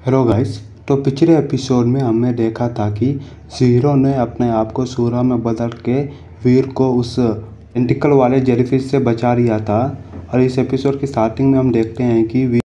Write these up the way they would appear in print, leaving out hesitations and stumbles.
Hello guys. तो पिछले episode में हमने देखा था कि ज़ीरो ने अपने आप को सूरा में बदल के वीर को उस टेंटिकल वाले जेलीफिश से बचा लिया था। और इस एपिसोड की स्टार्टिंग में हम देखते हैं कि वीर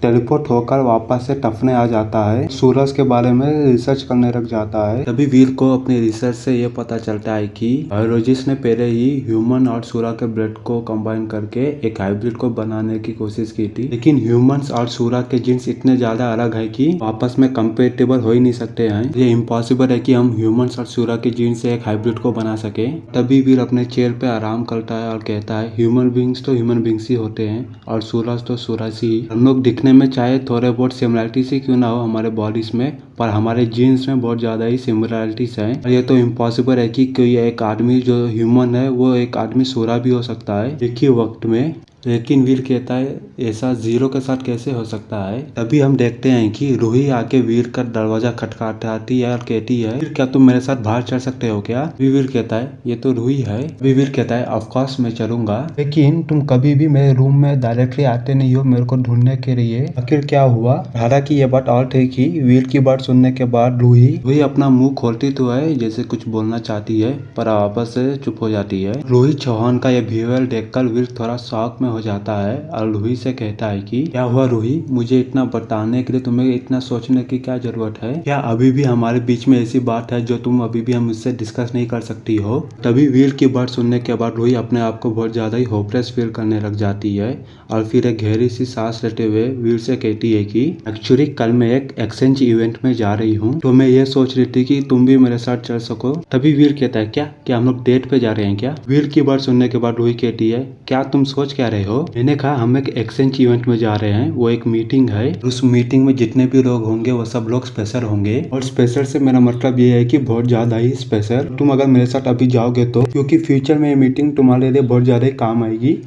टेलीपोर्ट होकर वापस से टफने आ जाता है, सूरज के बारे में रिसर्च करने लग जाता है। तभी वीर को अपनी रिसर्च से ये पता चलता है कि बायोलॉजिस्ट ने पहले ही ह्यूमन और सूरा के ब्लड को कंबाइन करके एक हाइब्रिड को बनाने की कोशिश की थी, लेकिन ह्यूमंस और सूरा के जीन्स इतने ज्यादा अलग है कि आपस में कंपेटेबल हो ही नहीं सकते हैं। ये इम्पॉसिबल है कि हम ह्यूमंस और सूरा के जीन्स से एक हाइब्रिड को बना सके। तभी वीर अपने चेयर पे आराम करता है और कहता है ह्यूमन बींग्स तो ह्यूमन बींग्स ही होते हैं और सूरज तो सूरज ही। हम लोग दिखने में चाहे थोड़े बहुत सिमिलरिटी से क्यों ना हो हमारे बॉडीज में, पर हमारे जीन्स में बहुत ज्यादा ही सिमिलरिटीज हैं। और ये तो इम्पॉसिबल है कि कोई एक आदमी जो ह्यूमन है वो एक आदमी सूरा भी हो सकता है एक ही वक्त में। लेकिन वीर कहता है ऐसा ज़ीरो के साथ कैसे हो सकता है। तभी हम देखते हैं कि रूही आके वीर का दरवाजा खटखटाती है और कहती है वीर क्या तुम मेरे साथ बाहर चल सकते हो क्या। वीर कहता है ये तो रूही है। वीर कहता है ऑफ कोर्स मैं चलूंगा, लेकिन तुम कभी भी मेरे रूम में डायरेक्टली आते नहीं हो मेरे को ढूंढने के लिए, आखिर क्या हुआ। हालांकि ये बात और थी कि वीर की बात सुनने के बाद रूही अपना मुंह खोलती तो है जैसे कुछ बोलना चाहती है, पर वापस से चुप हो जाती है। रूही चौहान का ये बिहेवियर देखकर वीर थोड़ा शॉक में हो जाता है और रूही से कहता है कि क्या हुआ रूही, मुझे इतना बताने के लिए तुम्हें इतना सोचने की क्या जरूरत है। क्या अभी भी हमारे बीच में ऐसी बात है जो तुम अभी भी मुझसे डिस्कस नहीं कर सकती हो। तभी वीर की बात सुनने के बाद रूही अपने आप को बहुत ज्यादा ही होपलेस फील करने लग जाती है और फिर एक गहरी सी सांस लेते हुए वीर से कहती है कि एक्चुअली कल मैं एक एक्सचेंज इवेंट में जा रही हूँ, तो मैं ये सोच रही थी कि तुम भी मेरे साथ चल सको। तभी वीर कहता है क्या हम लोग डेट पे जा रहे हैं क्या। वीर की बात सुनने के बाद रूही कहती है क्या तुम सोच क्या रहे हो। मैंने कहा हम एक एक्सचेंज इवेंट में जा रहे हैं, वो एक मीटिंग है। उस मीटिंग में जितने भी लोग होंगे वो सब लोग स्पेशल होंगे, और स्पेशल से मेरा मतलब ये है कि बहुत ज्यादा ही स्पेशल। तुम अगर मेरे साथ अभी जाओगे तो, क्योंकि फ्यूचर में ये मीटिंग तुम्हारे लिए बहुत ज्यादा ही काम आएगी।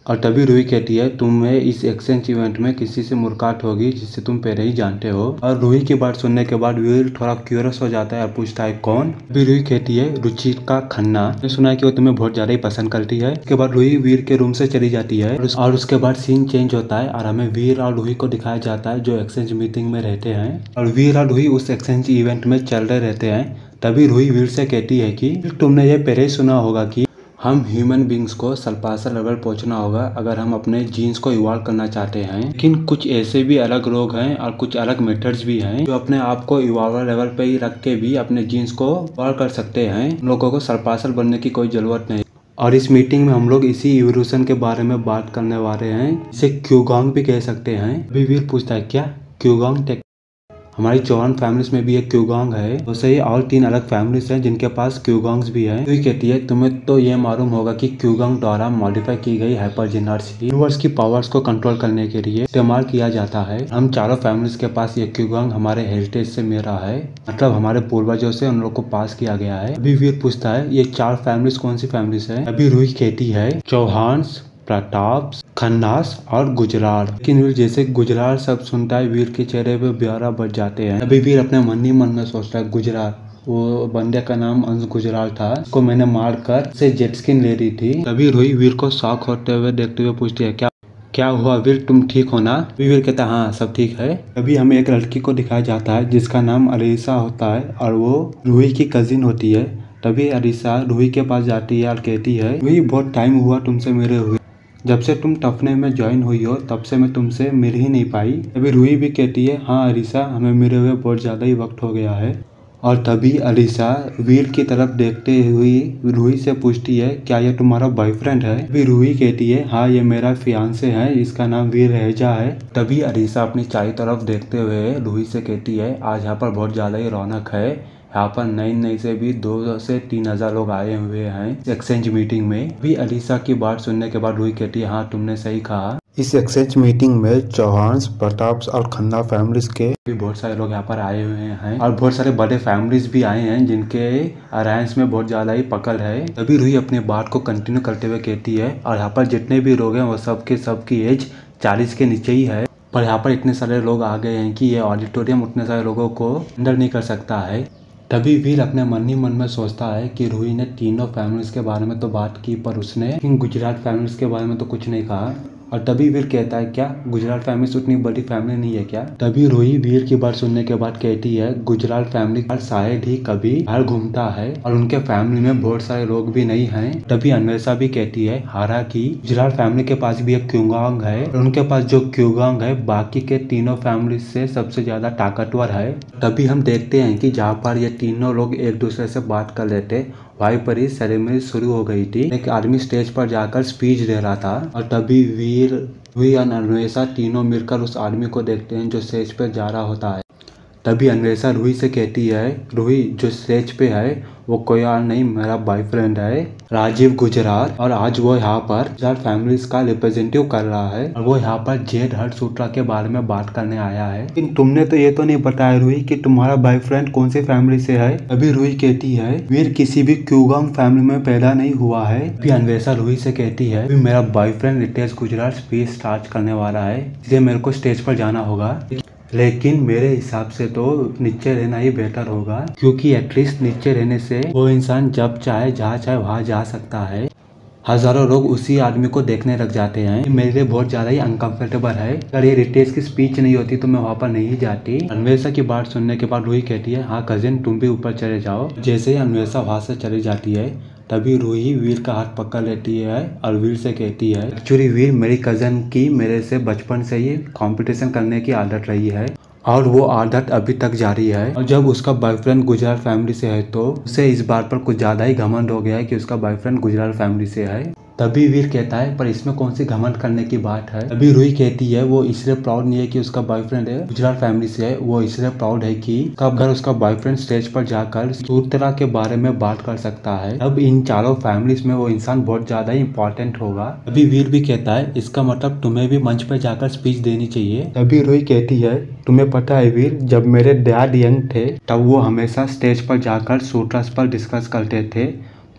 और तभी रूही कहती है तुम्हें इस एक्सचेंज इवेंट में किसी से मुलाकात होगी जिससे तुम पहले ही जानते हो। और रूही की बात सुनने के बाद वीर थोड़ा क्यूरियस हो जाता है और पूछता है कौन। अभी रूही कहती है रुचिका खन्ना, मैंने सुना है कि वो तुम्हें बहुत ज्यादा ही पसंद करती है। उसके बाद रूही वीर के रूम से चली जाती है और उसके बाद सीन चेंज होता है और हमें वीर और रूही को दिखाया जाता है जो एक्सचेंज मीटिंग में रहते हैं, और वीर और रूही उस एक्सचेंज इवेंट में चल रहे रहते हैं। तभी रूही वीर से कहती है कि तुमने ये पहले ही सुना होगा कि हम ह्यूमन बींग्स को सल्पासा लेवल पहुंचना होगा अगर हम अपने जीन्स को इवॉल्व करना चाहते हैं, लेकिन कुछ ऐसे भी अलग लोग हैं और कुछ अलग मेथड्स भी हैं जो अपने आप को इवॉल्वर लेवल पे ही रख के भी अपने जीन्स को इवॉल्व कर सकते हैं। लोगों को सल्पासल बनने की कोई जरूरत नहीं। और इस मीटिंग में हम लोग इसी इवोल्यूशन के बारे में बात करने वाले हैं, इसे क्यूगोंग भी कह सकते हैं। अभी वीर पूछता है क्या क्यूगोंग टेक। हमारी चौहान फैमिलीज में भी एक क्यूगोंग है, तो सही और 3 अलग फैमिलीज हैं जिनके पास क्यूगोंग्स भी है। तो कहती है तुम्हें तो ये मालूम होगा कि क्यूगोंग द्वारा मॉडिफाई की गई हाइपरजीनर्स यूनिवर्स की पावर्स को कंट्रोल करने के लिए इस्तेमाल किया जाता है। हम चारों फैमिलीज के पास ये क्यूगोंग हमारे हेरिटेज से मिल रहा है, मतलब हमारे पूर्वजों से उन लोग को पास किया गया है। अभी वीर पूछता है ये 4 फैमिलीज कौन सी फैमिलीज है। अभी रूही कहती है चौहान्स, प्रताप, खन्नास और गुजराल। लेकिन वीर जैसे गुजराल सब सुनता है वीर के चेहरे पे ब्यारा बढ़ जाते हैं। अभी वीर अपने मन ही मन में सोचता है गुजराल, वो बंदे का नाम अंश गुजराल था, उसको मैंने मार कर से जेट स्किन ले रही थी। तभी रूही वीर को शॉक होते हुए देखते हुए पूछती है क्या हुआ वीर, तुम ठीक हो ना। वीर कहता है हाँ सब ठीक है। अभी हमें एक लड़की को दिखाया जाता है जिसका नाम अलीसा होता है और वो रूही की कजिन होती है। तभी अलीसा रूही के पास जाती है और कहती है रूही बहुत टाइम हुआ तुमसे मिले हुए, जब से तुम टफने में ज्वाइन हुई हो तब से मैं तुमसे मिल ही नहीं पाई। तभी रूही भी कहती है हाँ अलीसा हमें मिले हुए बहुत ज़्यादा ही वक्त हो गया है। और तभी अलीसा वीर की तरफ देखते हुए रूही से पूछती है क्या ये तुम्हारा बॉयफ्रेंड है। तभी रूही कहती है हाँ ये मेरा फियांसे है, इसका नाम वीर रहेजा है। तभी अलीसा अपनी चारों तरफ देखते हुए रूही से कहती है आज यहाँ पर बहुत ज़्यादा ही रौनक है, यहाँ पर नई से भी 2 से 3 हजार लोग आए हुए हैं एक्सचेंज मीटिंग में। भी अलीसा की बात सुनने के बाद रूही कहती है हाँ तुमने सही कहा। इस एक्सचेंज मीटिंग में चौहान, प्रताप और खन्ना फैमिलीज के भी बहुत सारे लोग यहाँ पर आए हुए हैं और बहुत सारे बड़े फैमिलीज भी आए हैं जिनके अलायंस में बहुत ज्यादा ही पकड़ है। तभी रूही अपनी बात को कंटिन्यू करते हुए कहती है और यहाँ पर जितने भी लोग हैं वो सबकी एज 40 के नीचे ही है, पर यहाँ पर इतने सारे लोग आ गए हैं कि ये ऑडिटोरियम उतने सारे लोगों को अंडर नहीं कर सकता है। तभी वीर अपने मन ही मन में सोचता है कि रूही ने तीनों फैमिलीज के बारे में तो बात की पर उसने गुजरात फैमिलीज के बारे में तो कुछ नहीं कहा। और तभी वीर कहता है क्या गुजराल फैमिली से उतनी बड़ी फैमिली नहीं है क्या। तभी रूही वीर की बात सुनने के बाद कहती है गुजराल फैमिली शायद ही कभी बाहर घूमता है और उनके फैमिली में बहुत सारे लोग भी नहीं हैं। तभी अन्वेषा भी कहती है हालांकि गुजराल फैमिली के पास भी एक क्यूगांग है और उनके पास जो क्यूगांग है बाकी के तीनों फैमिली से सबसे ज्यादा ताकतवर है। तभी हम देखते हैं कि जहाँ पर ये तीनों लोग एक दूसरे से बात कर लेते वहीं पर ही सेरेमनी शुरू हो गई थी। एक आदमी स्टेज पर जाकर स्पीच दे रहा था और तभी वीर और अन्वेषा तीनों मिलकर उस आदमी को देखते हैं जो स्टेज पर जा रहा होता है। तभी अन्वेषा रूही से कहती है रूही जो स्टेज पे है वो कोई और नहीं मेरा बॉयफ्रेंड है राजीव गुजराल और आज वो यहाँ पर गुजराल फैमिलीज का रिप्रेजेंटेटिव कर रहा है और वो यहाँ पर जेड हर्षसूत्रा के बारे में बात करने आया है। लेकिन तुमने तो ये तो नहीं बताया रूही कि तुम्हारा बॉयफ्रेंड कौन सी फैमिली से है। अभी रूही कहती है वीर किसी भी क्यूगांग फैमिली में पैदा नहीं हुआ है। अभी अन्वेषा रूही से कहती है मेरा boyfriend Ritesh Gujral speech start करने वाला है इसलिए मेरे को स्टेज पर जाना होगा, लेकिन मेरे हिसाब से तो नीचे रहना ही बेहतर होगा क्योंकि एटलीस्ट नीचे रहने से वो इंसान जब चाहे जहाँ चाहे वहाँ जा सकता है। हजारों लोग उसी आदमी को देखने लग जाते हैं। मेरे लिए बहुत ज्यादा ही अनकंफर्टेबल है। अगर ये रितेश की स्पीच नहीं होती तो मैं वहाँ पर नहीं जाती। अन्वेषा की बात सुनने के बाद रूही कहती है हाँ कजिन तुम भी ऊपर चले जाओ। जैसे ही अन्वेषा वहाँ से चली जाती है तभी रूही वीर का हाथ पकड़ लेती है और वीर से कहती है एक्चुअली वीर मेरी कजन की मेरे से बचपन से ही कंपटीशन करने की आदत रही है और वो आदत अभी तक जारी है। और जब उसका बॉयफ्रेंड गुजराल फैमिली से है तो उसे इस बात पर कुछ ज्यादा ही घमंड हो गया है कि उसका बॉयफ्रेंड गुजराल फैमिली से है। तभी वीर कहता है पर इसमें कौन सी घमंड करने की बात है। तभी रूही कहती है वो इसलिए प्राउड नहीं है कि उसका बॉयफ्रेंड है गुजराल फैमिली से है, वो इसलिए प्राउड है कि अगर उसका बॉयफ्रेंड स्टेज पर जाकर सूत्रा के बारे में बात कर सकता है तब इन चारों फैमिलीज में वो इंसान बहुत ज्यादा ही इंपॉर्टेंट होगा। तभी वीर भी कहता है इसका मतलब तुम्हें भी मंच पर जाकर स्पीच देनी चाहिए। तभी रूही कहती है तुम्हें पता है वीर जब मेरे डैड यंग थे तब वो हमेशा स्टेज पर जाकर सूट्रास पर डिस्कस करते थे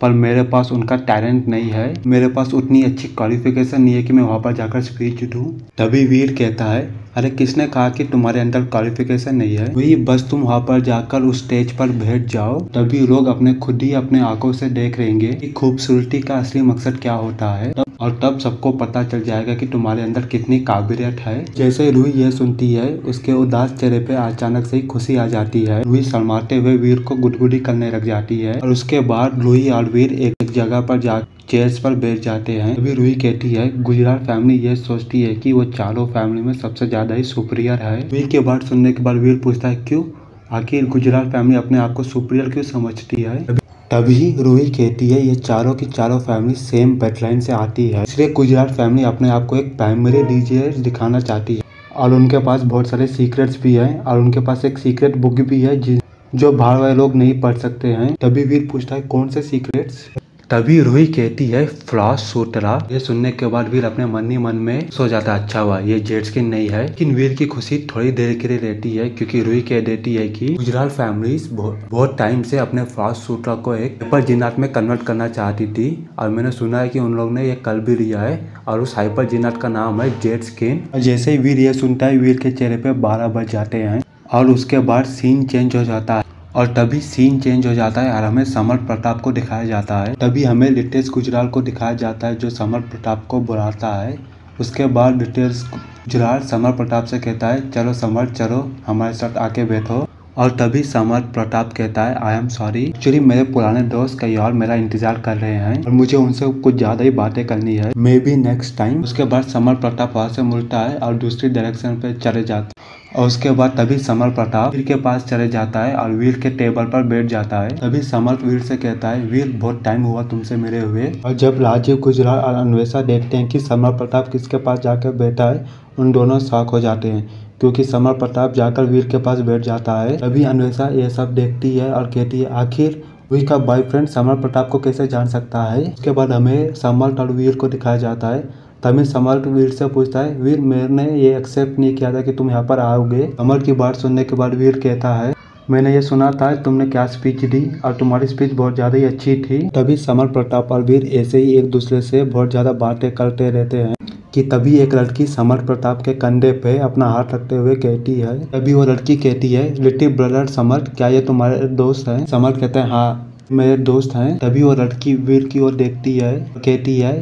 पर मेरे पास उनका टैलेंट नहीं है, मेरे पास उतनी अच्छी क्वालिफिकेशन नहीं है कि मैं वहाँ पर जाकर स्पीच दूँ। तभी वीर कहता है अरे किसने कहा कि तुम्हारे अंदर क्वालिफिकेशन नहीं है, वही बस तुम वहाँ पर जाकर उस स्टेज पर बैठ जाओ तभी लोग अपने खुद ही अपने आंखों से देख रहेंगे कि खूबसूरती का असली मकसद क्या होता है और तब सबको पता चल जाएगा कि तुम्हारे अंदर कितनी काबिलियत है। जैसे रूही यह सुनती है उसके उदास चेहरे पे अचानक से ही खुशी आ जाती है। रूही शर्माते हुए वीर को गुदगुदी करने लग जाती है और उसके बाद रूही और वीर एक जगह पर जा चेयर्स पर बैठ जाते हैं। तभी रूही कहती है गुजराल फैमिली ये सोचती है कि वो चारों फैमिली में सबसे ज्यादा ही सुपीरियर है। वीर के बात सुनने के बाद वीर पूछता है क्यों, आखिर गुजराल फैमिली अपने आप को सुपीरियर क्यों समझती है। तभी रूही कहती है ये चारों की चारों फैमिली सेम बैकलाइन से आती है इसलिए गुजराल फैमिली अपने आप को एक प्राइमरी लीडर दिखाना चाहती है और उनके पास बहुत सारे सीक्रेट्स भी हैं और उनके पास एक सीक्रेट बुक भी है जो बाहर वाले लोग नहीं पढ़ सकते हैं। तभी वीर पूछता है कौन से सीक्रेट्स। तभी रूही कहती है फ्लॉस सूत्रा। ये सुनने के बाद वीर अपने मन ही मन में सो जाता है अच्छा हुआ ये जेड स्किन नहीं है। लेकिन वीर की खुशी थोड़ी देर के लिए रहती है क्योंकि रूही कह देती है कि गुजराल फैमिलीज बहुत टाइम से अपने फ्लॉस सूत्रा को एक हाइपर जिन्नात में कन्वर्ट करना चाहती थी और मैंने सुना है कि उन लोग ने ये कर भी लिया है और उस हाइपर जिन्नात का नाम है जेड स्किन। जैसे ही वीर ये सुनता है वीर के चेहरे पे 12 बज जाते हैं और उसके बाद सीन चेंज हो जाता है और तभी सीन चेंज हो जाता है और हमें समर प्रताप को दिखाया जाता है। तभी हमें रितेश गुजराल को दिखाया जाता है जो समर प्रताप को बुलाता है। उसके बाद रितेश गुजराल समर प्रताप से कहता है चलो समर चलो हमारे साथ आके बैठो और तभी समर प्रताप कहता है आई एम सॉरी एक्चुअली मेरे पुराने दोस्त कहीं और मेरा इंतजार कर रहे हैं और मुझे उनसे कुछ ज्यादा ही बातें करनी है मे बी नेक्स्ट टाइम। उसके बाद समर प्रताप वहाँ से मुड़ता है और दूसरी डायरेक्शन पे चले जाता है और उसके बाद तभी समर प्रताप वीर के पास चले जाता है और वीर के टेबल पर बैठ जाता है। तभी समर वीर से कहता है वीर बहुत टाइम हुआ तुमसे मिले हुए। और जब राजीव गुजराल और अन्वेषा देखते हैं कि समर प्रताप किसके पास जाकर बैठा है उन दोनों शॉक हो जाते हैं क्योंकि समर प्रताप जाकर वीर के पास बैठ जाता है। तभी अन्वेषा ये सब देखती है और कहती है आखिर वीर का बॉयफ्रेंड समर प्रताप को कैसे जान सकता है। उसके बाद हमें समर और वीर को दिखाया जाता है। तभी समर वीर से पूछता है वीर मैंने ये एक्सेप्ट नहीं किया था कि तुम यहाँ पर आओगे। समर की बात सुनने के बाद वीर कहता है मैंने ये सुना था तुमने क्या स्पीच दी और तुम्हारी स्पीच बहुत ज़्यादा ही अच्छी थी। तभी समर प्रताप और वीर ऐसे ही एक दूसरे से बहुत ज़्यादा बातें करते रहते हैं कि तभी एक लड़की समर प्रताप के कंधे पे अपना हाथ रखते हुए कहती है। तभी वो लड़की कहती है लिटिल ब्रदर समर क्या ये तुम्हारे दोस्त हैं। समर कहते हैं हाँ मेरे दोस्त हैं। तभी वो लड़की वीर की ओर देखती है, कहती है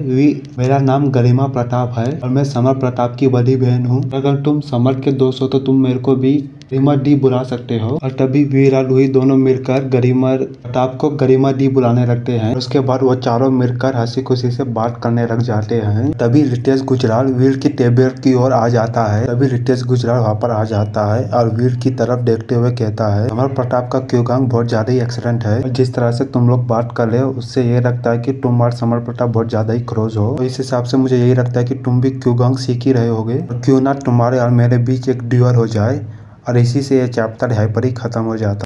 मेरा नाम गरिमा प्रताप है और मैं समर प्रताप की बड़ी बहन हूँ। अगर तुम समर के दोस्त हो तो तुम मेरे को भी गरिमा दी बुला सकते हो। और तभी वीर और लूही दोनों मिलकर गरिमा प्रताप को गरिमा दी बुलाने लगते हैं। उसके बाद वो चारों मिलकर हंसी खुशी से बात करने लग जाते हैं। तभी रितेश गुजराल वीर की टेबल की ओर आ जाता है। तभी रितेश गुजराल वहाँ पर आ जाता है और वीर की तरफ देखते हुए कहता है, समर प्रताप का क्यूगांग बहुत ज्यादा ही एक्सीलेंट है। और जिस तरह से तुम लोग बात कर रहे हो उससे ये लगता है कि तुम और समर प्रताप बहुत ज्यादा ही क्लोज हो। तो इस हिसाब से मुझे यही लगता है कि तुम भी क्यूगांग सीख ही रहे होगे। क्यों ना तुम्हारे और मेरे बीच एक ड्यूअल हो जाए। और इसी से ये चैप्टर यहाँ पर ही खत्म हो जाता है।